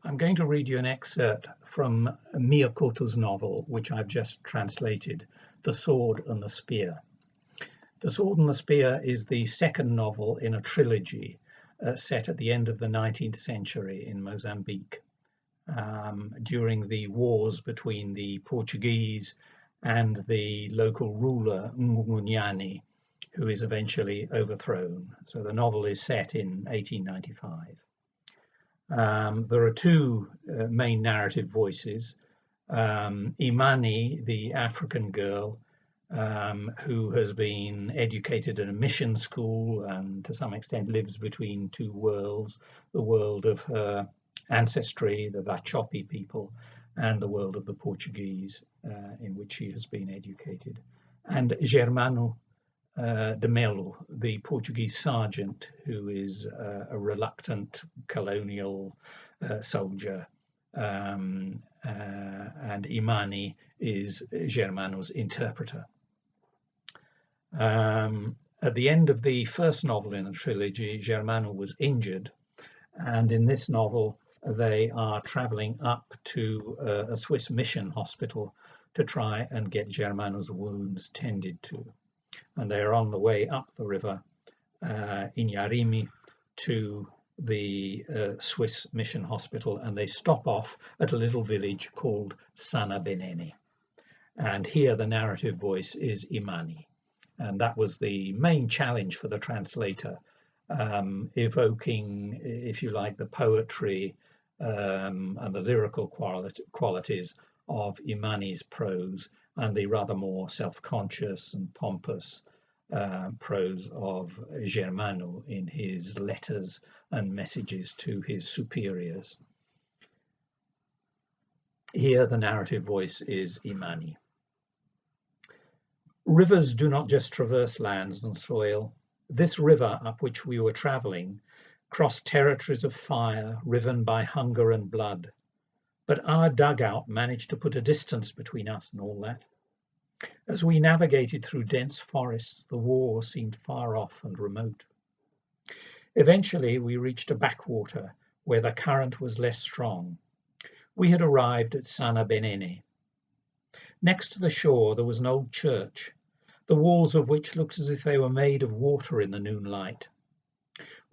I'm going to read you an excerpt from Mia Couto's novel, which I've just translated, The Sword and the Spear. The Sword and the Spear is the second novel in a trilogy set at the end of the 19th century in Mozambique, during the wars between the Portuguese and the local ruler, Ngung'unyani, who is eventually overthrown. So the novel is set in 1895. There are two main narrative voices. Imani, the African girl, who has been educated at a mission school and to some extent lives between two worlds, the world of her ancestry, the Vachopi people, and the world of the Portuguese, in which she has been educated. And Germano de Melo, the Portuguese sergeant, who is a reluctant colonial soldier, and Imani is Germano's interpreter. At the end of the first novel in the trilogy, Germano was injured, and in this novel they are traveling up to a Swiss mission hospital to try and get Germano's wounds tended to. And they are on the way up the river Inyarimi to the Swiss mission hospital, and they stop off at a little village called Sana Benene. And here the narrative voice is Imani. And that was the main challenge for the translator, evoking, if you like, the poetry and the lyrical qualities of Imani's prose and the rather more self-conscious and pompous prose of Germano in his letters and messages to his superiors. Here the narrative voice is Imani. Rivers do not just traverse lands and soil. This river up which we were traveling crossed territories of fire riven by hunger and blood. But our dugout managed to put a distance between us and all that. As we navigated through dense forests, the war seemed far off and remote. Eventually, we reached a backwater where the current was less strong. We had arrived at Sana Benene. Next to the shore, there was an old church, the walls of which looked as if they were made of water in the noon light.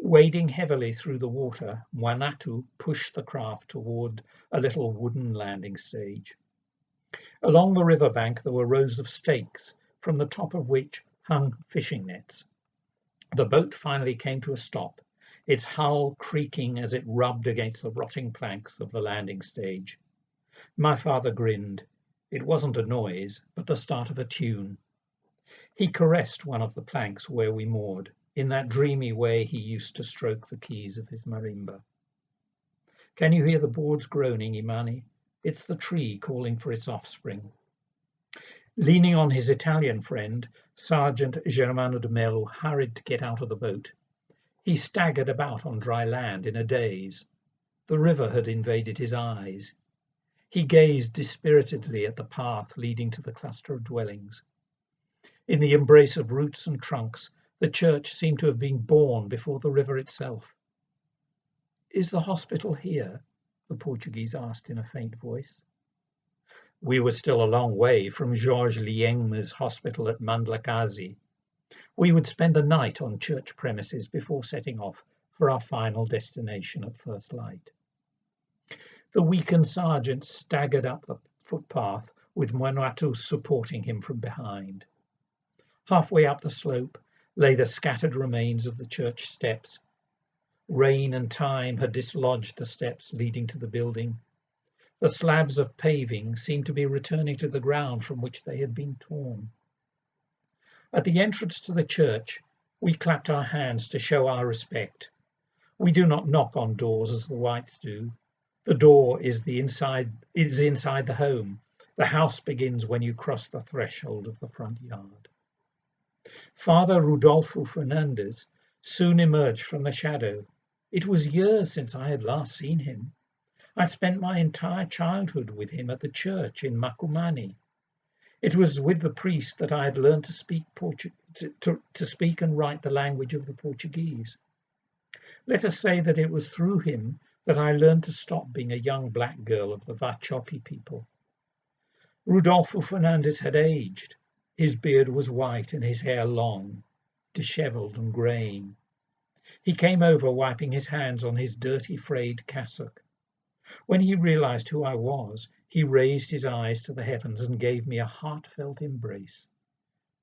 Wading heavily through the water, Mwanatu pushed the craft toward a little wooden landing stage. Along the riverbank there were rows of stakes, from the top of which hung fishing nets. The boat finally came to a stop, its hull creaking as it rubbed against the rotting planks of the landing stage. My father grinned. It wasn't a noise, but the start of a tune. He caressed one of the planks where we moored, in that dreamy way he used to stroke the keys of his marimba. Can you hear the boards groaning, Imani? It's the tree calling for its offspring. Leaning on his Italian friend, Sergeant Germano de Melo hurried to get out of the boat. He staggered about on dry land in a daze. The river had invaded his eyes. He gazed dispiritedly at the path leading to the cluster of dwellings. In the embrace of roots and trunks, the church seemed to have been born before the river itself. Is the hospital here? The Portuguese asked in a faint voice. We were still a long way from Georges Liengme's hospital at Mandlakazi. We would spend the night on church premises before setting off for our final destination at first light. The weakened sergeant staggered up the footpath with Mwanatu supporting him from behind. Halfway up the slope lay the scattered remains of the church steps. Rain and time had dislodged the steps leading to the building. The slabs of paving seemed to be returning to the ground from which they had been torn. At the entrance to the church, we clapped our hands to show our respect. We do not knock on doors as the whites do. The door is inside the home. The house begins when you cross the threshold of the front yard. Father Rudolfo Fernandez soon emerged from the shadow. It was years since I had last seen him. I spent my entire childhood with him at the church in Macumani. It was with the priest that I had learned to speak to speak and write the language of the Portuguese. Let us say that it was through him that I learned to stop being a young black girl of the Vachopi people. Rudolfo Fernandez had aged. His beard was white and his hair long, dishevelled and greying. He came over, wiping his hands on his dirty frayed cassock. When he realized who I was, he raised his eyes to the heavens and gave me a heartfelt embrace.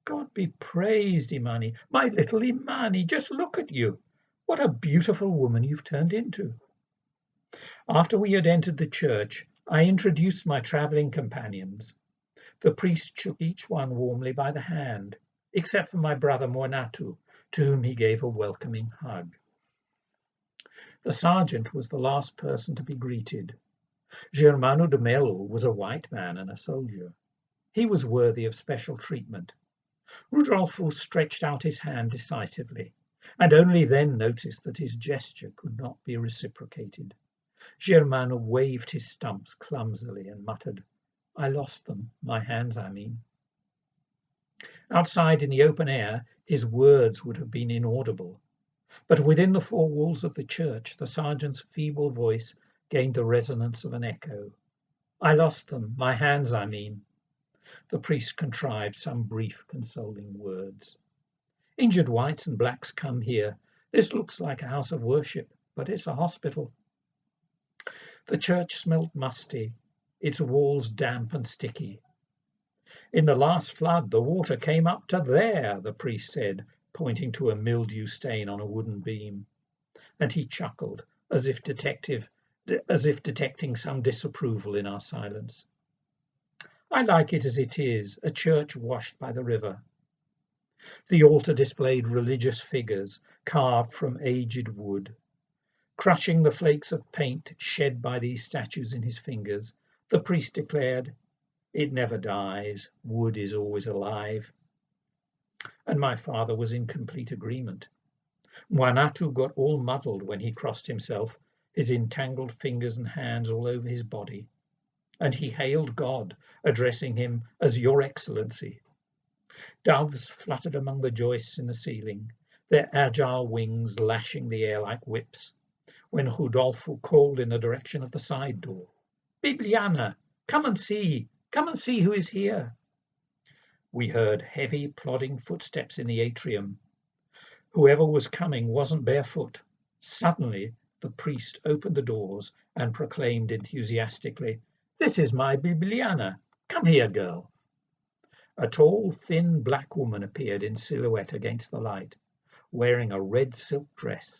God be praised, Imani, my little Imani, just look at you. What a beautiful woman you've turned into. After we had entered the church, I introduced my travelling companions. The priest shook each one warmly by the hand, except for my brother Moanatu, to whom he gave a welcoming hug. The sergeant was the last person to be greeted. Germano de Melo was a white man and a soldier. He was worthy of special treatment. Rudolfo stretched out his hand decisively, and only then noticed that his gesture could not be reciprocated. Germano waved his stumps clumsily and muttered, "I lost them, my hands, I mean." Outside in the open air, his words would have been inaudible, but within the four walls of the church, the sergeant's feeble voice gained the resonance of an echo. "I lost them, my hands, I mean." The priest contrived some brief consoling words. "Injured whites and blacks come here. This looks like a house of worship, but it's a hospital." The church smelt musty, its walls damp and sticky. "In the last flood the water came up to there," the priest said, pointing to a mildew stain on a wooden beam. And he chuckled, as if detecting some disapproval in our silence. "I like it as it is, a church washed by the river." The altar displayed religious figures carved from aged wood. Crushing the flakes of paint shed by these statues in his fingers, the priest declared, "It never dies, wood is always alive." And my father was in complete agreement. Moanatu got all muddled when he crossed himself, his entangled fingers and hands all over his body. And he hailed God, addressing him as Your Excellency. Doves fluttered among the joists in the ceiling, their agile wings lashing the air like whips, when Rudolfo called in the direction of the side door, "Bibliana, come and see who is here." We heard heavy, plodding footsteps in the atrium. Whoever was coming wasn't barefoot. Suddenly, the priest opened the doors and proclaimed enthusiastically, "This is my Bibliana. Come here, girl." A tall, thin black woman appeared in silhouette against the light, wearing a red silk dress.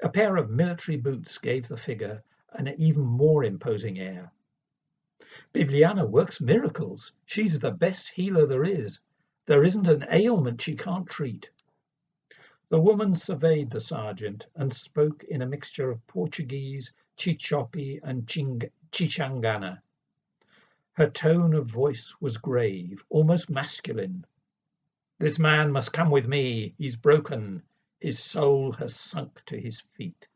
A pair of military boots gave the figure an even more imposing air. "Bibliana works miracles. She's the best healer there is. There isn't an ailment she can't treat." The woman surveyed the sergeant and spoke in a mixture of Portuguese, Chichopi, and Chichangana. Her tone of voice was grave, almost masculine. "This man must come with me. He's broken. His soul has sunk to his feet.